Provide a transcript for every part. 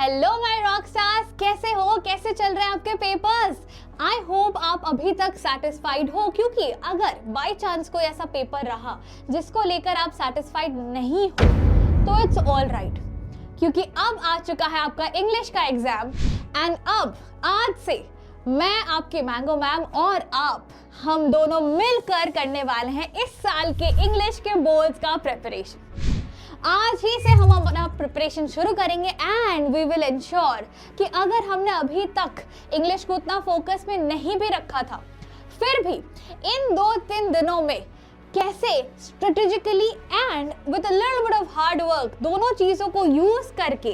Hello my rock stars, कैसे हो? कैसे चल रहे हैं आपके पेपर्स? आई होप आप अभी तक सेटिस्फाइड हो, क्योंकि अगर बाय चांस कोई ऐसा पेपर रहा जिसको लेकर आप सेटिस्फाइड नहीं हो तो इट्स ऑल राइट, क्योंकि अब आ चुका है आपका इंग्लिश का एग्जाम। एंड अब आज से मैं आपकी मैंगो मैम और आप हम दोनों मिलकर करने वाले हैं इस साल के इंग्लिश के बोर्ड्स का प्रिपरेशन। आज ही से हम अपना प्रिपरेशन शुरू करेंगे एंड वी विल इंश्योर कि अगर हमने अभी तक इंग्लिश को उतना फोकस में नहीं भी रखा था, फिर भी इन 2-3 दिनों में कैसे strategically and with a little bit of hard work दोनों चीज़ों को यूज करके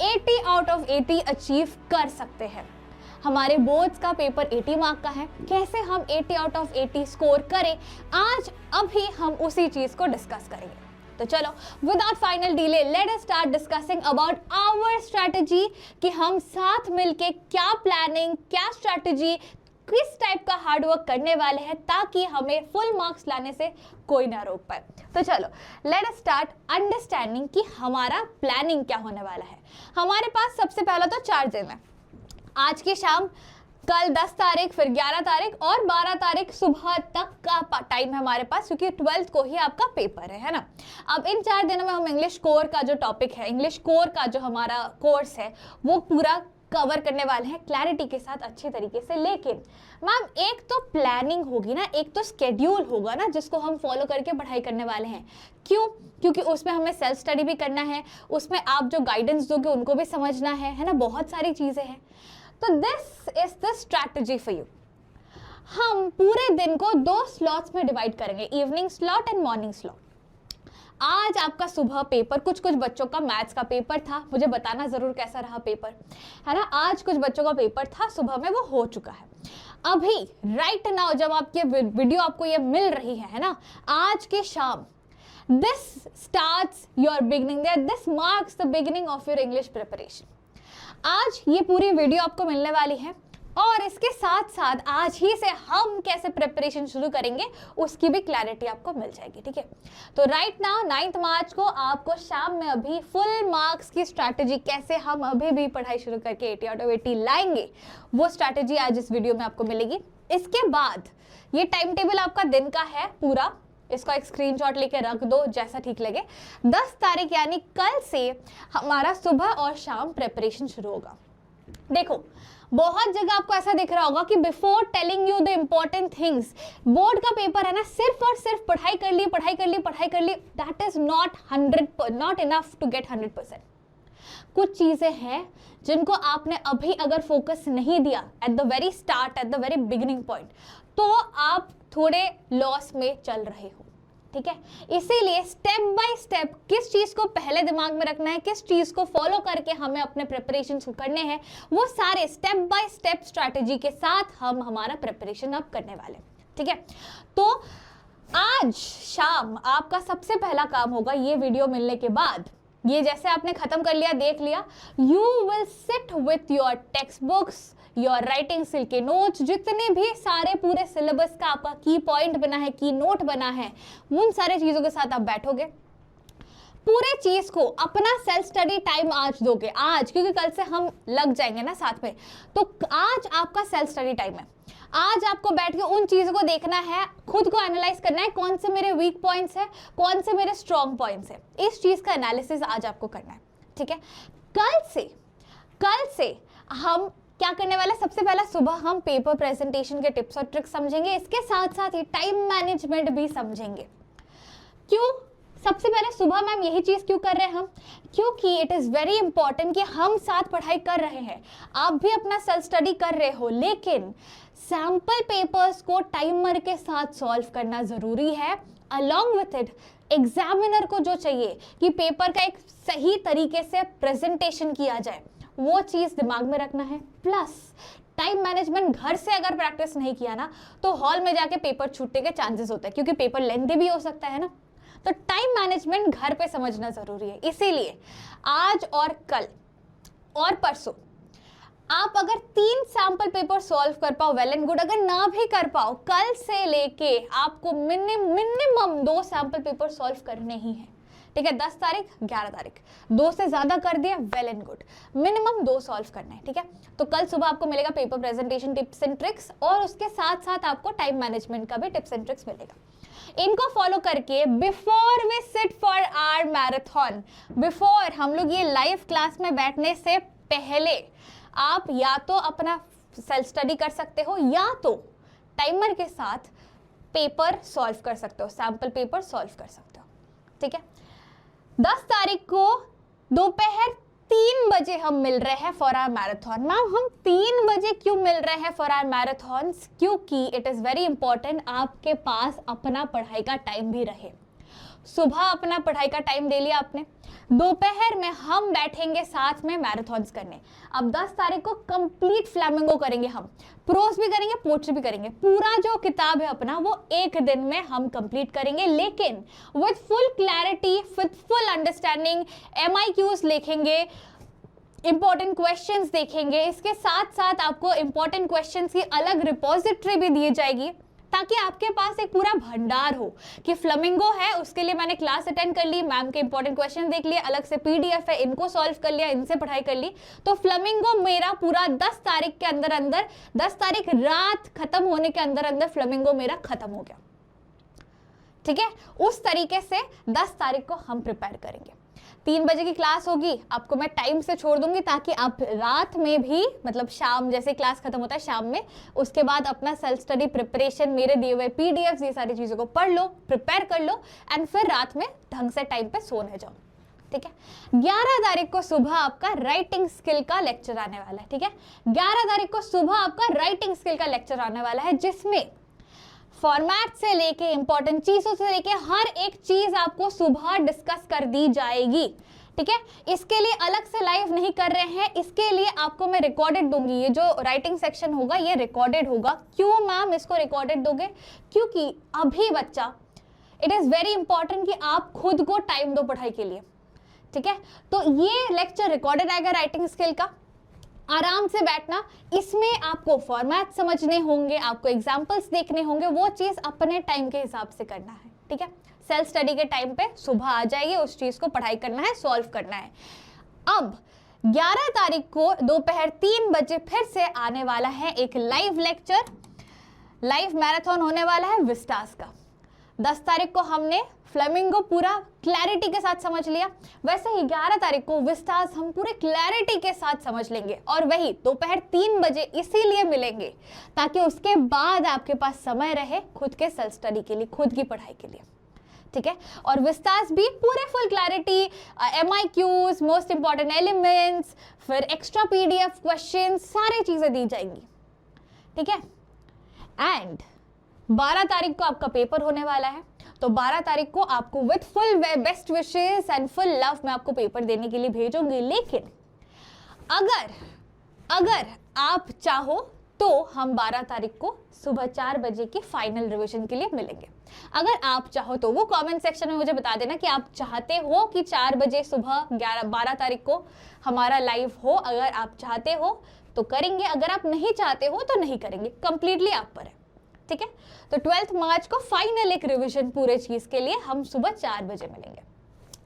80 आउट ऑफ 80 अचीव कर सकते हैं। हमारे बोर्ड्स का पेपर 80 मार्क का है, कैसे हम 80 आउट ऑफ 80 स्कोर करें, आज अभी हम उसी चीज़ को डिस्कस करेंगे। तो चलो without final delay let us start discussing about our strategy कि हम साथ मिलके क्या प्लानिंग, क्या स्ट्रैटेजी, किस टाइप का हार्ड वर्क करने वाले हैं ताकि हमें फुल मार्क्स लाने से कोई ना रोक पाए। तो चलो लेट अस स्टार्ट अंडरस्टैंडिंग कि हमारा प्लानिंग क्या होने वाला है। हमारे पास सबसे पहला तो 4 दिन है, आज की शाम, कल 10 तारीख, फिर 11 तारीख और 12 तारीख सुबह तक का टाइम है हमारे पास, क्योंकि 12th को ही आपका पेपर है ना। अब इन 4 दिनों में हम इंग्लिश कोर का जो टॉपिक है, इंग्लिश कोर का जो हमारा कोर्स है वो पूरा कवर करने वाले हैं क्लैरिटी के साथ, अच्छी तरीके से। लेकिन मैम एक तो प्लानिंग होगी ना, एक तो स्केड्यूल होगा ना जिसको हम फॉलो करके पढ़ाई करने वाले हैं। क्यों? क्योंकि उसमें हमें सेल्फ स्टडी भी करना है, उसमें आप जो गाइडेंस दोगे उनको भी समझना है ना, बहुत सारी चीज़ें हैं। तो this is the strategy for you. हम पूरे दिन को 2 स्लॉट्स में डिवाइड करेंगे, evening slot and morning slot. आज आपका सुबह पेपर, कुछ बच्चों का मैथ्स का पेपर था, मुझे बताना जरूर कैसा रहा पेपर, है ना। आज कुछ बच्चों का पेपर था, सुबह में वो हो चुका है। अभी राइट नाउ जब आपकी वीडियो आपको ये मिल रही है ना, आज की शाम, this starts your beginning, this marks the beginning of your English preparation. आज ये पूरी वीडियो आपको मिलने वाली है और इसके साथ साथ आज ही से हम कैसे प्रिपरेशन शुरू करेंगे उसकी भी क्लैरिटी आपको मिल जाएगी, ठीक है। तो राइट नाउ 9 मार्च को आपको शाम में अभी फुल मार्क्स की स्ट्रैटेजी, कैसे हम अभी भी पढ़ाई शुरू करके 80 आउट ऑफ 80 लाएंगे, वो स्ट्रैटेजी आज इस वीडियो में आपको मिलेगी। इसके बाद ये टाइम टेबल आपका दिन का है पूरा, इसको एक स्क्रीनशॉट लेके रख दो जैसा ठीक लगे। 10 तारीख यानी कल से हमारा सुबह और शाम प्रिपरेशन शुरू होगा। देखो बहुत जगह आपको ऐसा दिख रहा होगा कि before telling you the important things, board का पेपर है ना, सिर्फ और सिर्फ पढ़ाई कर ली, that is not enough to get 100%। कुछ चीजें हैं जिनको आपने अभी अगर फोकस नहीं दिया at the very start, at the very beginning point, तो आप थोड़े लॉस में चल रहे हो, ठीक है। इसीलिए स्टेप बाय स्टेप किस चीज को पहले दिमाग में रखना है, किस चीज को फॉलो करके हमें अपने प्रिपरेशन करने हैं, वो सारे स्टेप बाय स्टेप स्ट्रैटेजी के साथ हम हमारा प्रिपरेशन अब करने वाले, ठीक है। तो आज शाम आपका सबसे पहला काम होगा, ये वीडियो मिलने के बाद, ये जैसे आपने खत्म कर लिया, देख लिया, you will sit with your text books, your writing skill के नोट्स, जितने भी सारे पूरे सिलेबस का आपका की पॉइंट बना है, की नोट बना है, उन सारे चीजों के साथ आप बैठोगे, पूरे चीज को अपना सेल्फ स्टडी टाइम आज दोगे, आज, क्योंकि कल से हम लग जाएंगे ना साथ में, तो आज आपका सेल्फ स्टडी टाइम है। आज आपको बैठ के उन चीजों को देखना है, खुद को एनालाइज करना है, कौन से मेरे वीक पॉइंट्स है, कौन से मेरे स्ट्रॉन्ग पॉइंट्स है, इस चीज का एनालिसिस आज आपको करना है, ठीक है। कल से हम क्या करने वाले, सबसे पहला सुबह हम पेपर प्रेजेंटेशन के टिप्स और ट्रिक्स समझेंगे, इसके साथ साथ ही टाइम मैनेजमेंट भी समझेंगे। क्यों सबसे पहले सुबह मैम यही चीज क्यों कर रहे हैं हम? क्योंकि इट इज वेरी इंपॉर्टेंट कि हम साथ पढ़ाई कर रहे हैं, आप भी अपना सेल्फ स्टडी कर रहे हो, लेकिन सैंपल पेपर्स को टाइमर के साथ सॉल्व करना जरूरी है। अलॉन्ग विथ इट एग्जामिनर को जो चाहिए कि पेपर का एक सही तरीके से प्रेजेंटेशन किया जाए, वो चीज दिमाग में रखना है। प्लस टाइम मैनेजमेंट घर से अगर प्रैक्टिस नहीं किया ना, तो हॉल में जाके पेपर छूटने के चांसेस होते हैं, क्योंकि पेपर लेंथी भी हो सकता है ना। तो टाइम मैनेजमेंट घर पे समझना जरूरी है। इसीलिए आज और कल और परसों आप अगर 3 सैंपल पेपर सॉल्व कर पाओ, वेल एंड गुड। अगर ना भी कर पाओ, कल से लेके आपको मिनिमम 2 सैंपल पेपर सॉल्व करने ही है, ठीक है, 10 तारीख 11 तारीख, 2 से ज्यादा कर दिया well and good, minimum 2 solve करना है। ठीक है, तो कल सुबह आपको मिलेगा paper presentation tips and tricks, और उसके साथ साथ आपको टाइम मैनेजमेंट का भी टिप्स एंड ट्रिक्स मिलेगा। इनको फॉलो करके before we sit for our marathon, before हम लोग ये लाइव क्लास में बैठने से पहले आप या तो अपना सेल्फ स्टडी कर सकते हो या तो टाइमर के साथ पेपर सॉल्व कर सकते हो, सैंपल पेपर सॉल्व कर सकते हो। ठीक है, 10 तारीख को दोपहर 3 बजे हम मिल रहे हैं फॉर आवर मैराथन। मैम हम 3 बजे क्यों मिल रहे हैं फॉर आवर मैराथन? क्योंकि इट इज़ वेरी इंपॉर्टेंट आपके पास अपना पढ़ाई का टाइम भी रहे। सुबह अपना पढ़ाई का टाइम ले लिया आपने, दोपहर में हम बैठेंगे साथ में मैराथन्स करने। अब 10 तारीख को कंप्लीट फ्लैमिंगो करेंगे, हम प्रोज भी करेंगे, पोएट्री भी करेंगे, पूरा जो किताब है अपना वो एक दिन में हम कंप्लीट करेंगे, लेकिन with full clarity, with full understanding. MIQs लिखेंगे, इंपॉर्टेंट क्वेश्चंस देखेंगे, इसके साथ साथ आपको इंपॉर्टेंट क्वेश्चंस की अलग रिपोजिटरी भी दी जाएगी, ताकि आपके पास एक पूरा भंडार हो कि फ्लेमिंगो है, उसके लिए मैंने क्लास अटेंड कर ली, मैम के इंपॉर्टेंट क्वेश्चन देख लिए, अलग से PDF है, इनको सॉल्व कर लिया, इनसे पढ़ाई कर ली। तो फ्लेमिंगो मेरा पूरा 10 तारीख के अंदर अंदर, 10 तारीख रात खत्म होने के अंदर अंदर फ्लेमिंगो मेरा खत्म हो गया। ठीक है, उस तरीके से 10 तारीख को हम प्रिपेयर करेंगे। 3 बजे की क्लास होगी, आपको मैं टाइम से छोड़ दूंगी ताकि आप रात में भी, मतलब शाम जैसे क्लास खत्म होता है शाम में, उसके बाद अपना सेल्फ स्टडी प्रिपरेशन, मेरे दिए हुए PDFs, ये सारी चीज़ों को पढ़ लो, प्रिपेयर कर लो, एंड फिर रात में ढंग से टाइम पे सोने जाओ। ठीक है, 11 तारीख को सुबह आपका राइटिंग स्किल का लेक्चर आने वाला है। ठीक है, 11 तारीख को सुबह आपका राइटिंग स्किल का लेक्चर आने वाला है, जिसमें फॉर्मेट से लेके इंपॉर्टेंट चीजों से लेके हर एक चीज आपको सुबह डिस्कस कर दी जाएगी। ठीक है, इसके लिए अलग से लाइव नहीं कर रहे हैं, इसके लिए आपको मैं रिकॉर्डेड दूंगी। ये जो राइटिंग सेक्शन होगा ये रिकॉर्डेड होगा। क्यों मैम इसको रिकॉर्डेड दोगे? क्योंकि अभी बच्चा, इट इज वेरी इंपॉर्टेंट कि आप खुद को टाइम दो पढ़ाई के लिए। ठीक है, तो ये लेक्चर रिकॉर्डेड आएगा राइटिंग स्किल का, आराम से बैठना, इसमें आपको फॉर्मेट समझने होंगे, आपको एग्जाम्पल्स देखने होंगे, वो चीज अपने टाइम के हिसाब से करना है। ठीक है, सेल्फ स्टडी के टाइम पे सुबह आ जाइए, उस चीज को पढ़ाई करना है, सॉल्व करना है। अब 11 तारीख को दोपहर 3 बजे फिर से आने वाला है एक लाइव लेक्चर, लाइव मैराथन होने वाला है विस्टास का। 10 तारीख को हमने फ्लेमिंगो पूरा क्लैरिटी के साथ समझ लिया, वैसे ही 11 तारीख को विस्टास हम पूरे क्लैरिटी के साथ समझ लेंगे, और वही दोपहर 3 बजे इसीलिए मिलेंगे ताकि उसके बाद आपके पास समय रहे खुद के सेल्फ स्टडी के लिए, खुद की पढ़ाई के लिए। ठीक है, और विस्टास भी पूरे full clarity, MIQs, most important elements, फिर एक्स्ट्रा PDF क्वेश्चन, सारी चीजें दी जाएंगी। ठीक है, एंड 12 तारीख को आपका पेपर होने वाला है, तो 12 तारीख को आपको with full best wishes and full love मैं आपको पेपर देने के लिए भेजूंगी। लेकिन अगर आप चाहो तो हम 12 तारीख को सुबह 4 बजे की फाइनल रिवीजन के लिए मिलेंगे। अगर आप चाहो तो वो कमेंट सेक्शन में मुझे बता देना कि आप चाहते हो कि 4 बजे सुबह 12 तारीख को हमारा लाइव हो। अगर आप चाहते हो तो करेंगे, अगर आप नहीं चाहते हो तो नहीं करेंगे, कंप्लीटली आप पर है। ठीक है, तो 12 मार्च को फाइनल एक रिवीजन पूरे चीज के लिए हम सुबह 4 बजे मिलेंगे,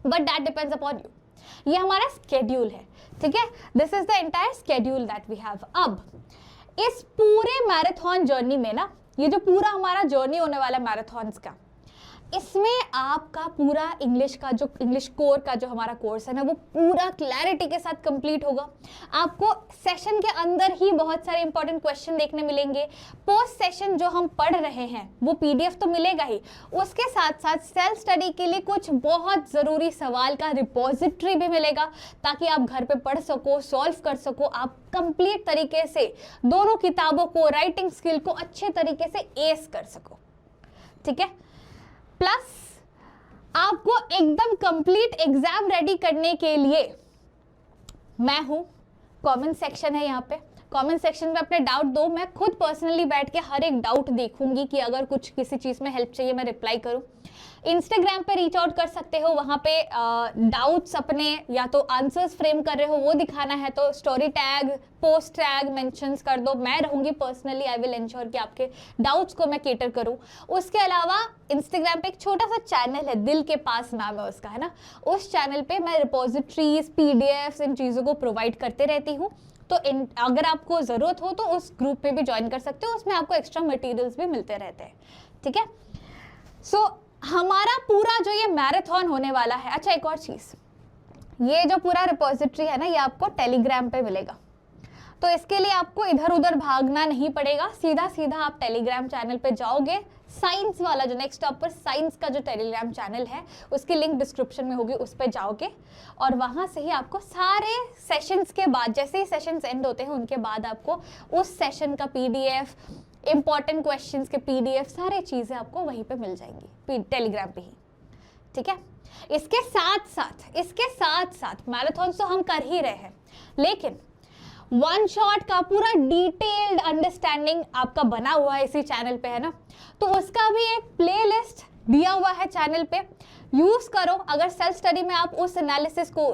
but that depends upon you. ये हमारा स्केड्यूल है। ठीक है, this is the entire schedule that we have. अब इस पूरे मैराथन जर्नी में ना, ये जो पूरा हमारा जर्नी होने वाला मैराथन्स का, इसमें आपका पूरा इंग्लिश का जो इंग्लिश कोर का जो हमारा कोर्स है ना, वो पूरा क्लैरिटी के साथ कंप्लीट होगा। आपको सेशन के अंदर ही बहुत सारे इंपॉर्टेंट क्वेश्चन देखने मिलेंगे। पोस्ट सेशन जो हम पढ़ रहे हैं वो PDF तो मिलेगा ही, उसके साथ साथ सेल्फ स्टडी के लिए कुछ बहुत ज़रूरी सवाल का रिपोजिटरी भी मिलेगा, ताकि आप घर पे पढ़ सको, सॉल्व कर सको, आप कंप्लीट तरीके से दोनों किताबों को, राइटिंग स्किल को अच्छे तरीके से एस कर सको। ठीक है, प्लस आपको एकदम कंप्लीट एग्जाम रेडी करने के लिए मैं हूं, कमेंट सेक्शन है यहाँ पे, कमेंट सेक्शन में अपने डाउट दो, मैं खुद पर्सनली बैठ के हर एक डाउट देखूंगी कि अगर कुछ किसी चीज़ में हेल्प चाहिए मैं रिप्लाई करूं। इंस्टाग्राम पे रीच आउट कर सकते हो, वहाँ पे डाउट्स अपने या तो आंसर्स फ्रेम कर रहे हो वो दिखाना है तो story tag, post tag mentions कर दो। मैं रहूँगी पर्सनली, आई विल इंश्योर कि आपके डाउट्स को मैं केटर करूँ। उसके अलावा इंस्टाग्राम पे एक छोटा सा चैनल है, दिल के पास नाम है उसका, है ना। उस चैनल पे मैं रिपोजिटरीज, पीडीएफ्स, इन चीज़ों को प्रोवाइड करते रहती हूँ। तो अगर आपको ज़रूरत हो तो उस ग्रुप में भी ज्वाइन कर सकते हो, उसमें आपको एक्स्ट्रा मटेरियल्स भी मिलते रहते हैं, ठीक है। सो हमारा पूरा जो ये मैराथन होने वाला है, अच्छा एक और चीज़, ये जो पूरा रिपोजिटरी है ना, ये आपको टेलीग्राम पे मिलेगा। तो इसके लिए आपको इधर उधर भागना नहीं पड़ेगा, सीधा सीधा आप टेलीग्राम चैनल पे जाओगे। साइंस वाला जो नेक्स्ट स्टॉप पर साइंस का जो टेलीग्राम चैनल है उसकी लिंक डिस्क्रिप्शन में होगी, उस पर जाओगे और वहाँ से ही आपको सारे सेशंस के बाद, जैसे ही सेशंस एंड होते हैं उनके बाद आपको उस सेशन का पीडीएफ, इंपॉर्टेंट क्वेश्चंस के पीडीएफ, सारे चीज़ें आपको वहीं पे मिल जाएंगी टेलीग्राम पे ही, ठीक है। इसके साथ साथ मैराथन तो हम कर ही रहे हैं, लेकिन वन शॉट का पूरा डिटेल्ड अंडरस्टैंडिंग आपका बना हुआ है इसी चैनल पे, है ना। तो उसका भी एक प्लेलिस्ट दिया हुआ है चैनल पे, यूज करो। अगर सेल्फ स्टडी में आप उस एनालिसिस को,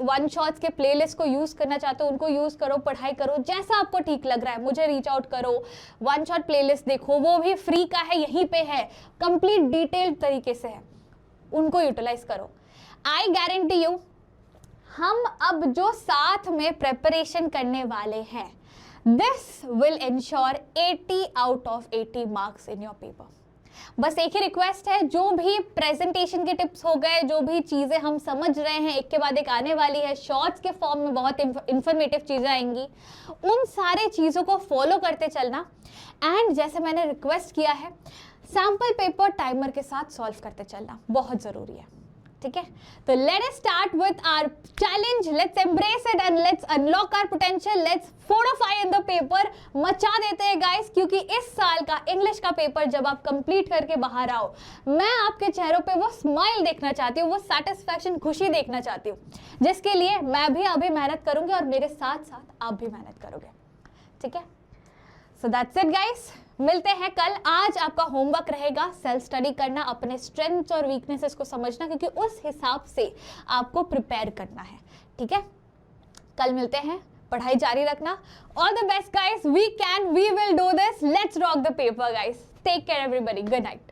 वन शॉट्स के प्लेलिस्ट को यूज करना चाहते हो, उनको यूज करो, पढ़ाई करो, जैसा आपको ठीक लग रहा है। मुझे रीच आउट करो, वन शॉट प्लेलिस्ट देखो, वो भी फ्री का है, यहीं पे है, कंप्लीट डिटेल्ड तरीके से है, उनको यूटिलाइज करो। आई गारंटी यू, हम अब जो साथ में प्रिपरेशन करने वाले हैं, this will ensure 80 out of 80 marks in your paper. बस एक ही रिक्वेस्ट है, जो भी प्रेजेंटेशन के टिप्स हो गए, जो भी चीज़ें हम समझ रहे हैं, एक के बाद एक आने वाली है, शॉर्ट्स के फॉर्म में बहुत इंफॉर्मेटिव चीज़ें आएंगी, उन सारे चीज़ों को फॉलो करते चलना। एंड जैसे मैंने रिक्वेस्ट किया है, सैम्पल पेपर टाइमर के साथ सॉल्व करते चलना बहुत ज़रूरी है, ठीक है। तो let us start with our challenge, let's embrace it and let's unlock our potential, let's fortify in the paper. मचा देते हैं गाइस, क्योंकि इस साल का इंग्लिश का पेपर जब आप कंप्लीट करके बाहर आओ, मैं आपके चेहरों पे वो स्माइल देखना चाहती हूँ, वो सेटिस्फैक्शन, खुशी देखना चाहती हूँ, जिसके लिए मैं भी अभी मेहनत करूंगी और मेरे साथ साथ आप भी मेहनत करोगे, ठीक है। सो दैट्स इट गाइस, मिलते हैं कल। आज आपका होमवर्क रहेगा सेल्फ स्टडी करना, अपने स्ट्रेंथ्स और वीकनेसेस को समझना, क्योंकि उस हिसाब से आपको प्रिपेयर करना है, ठीक है। कल मिलते हैं, पढ़ाई जारी रखना। All the best guys, we can, we will do this, let's rock the paper guys. Take care everybody, good night.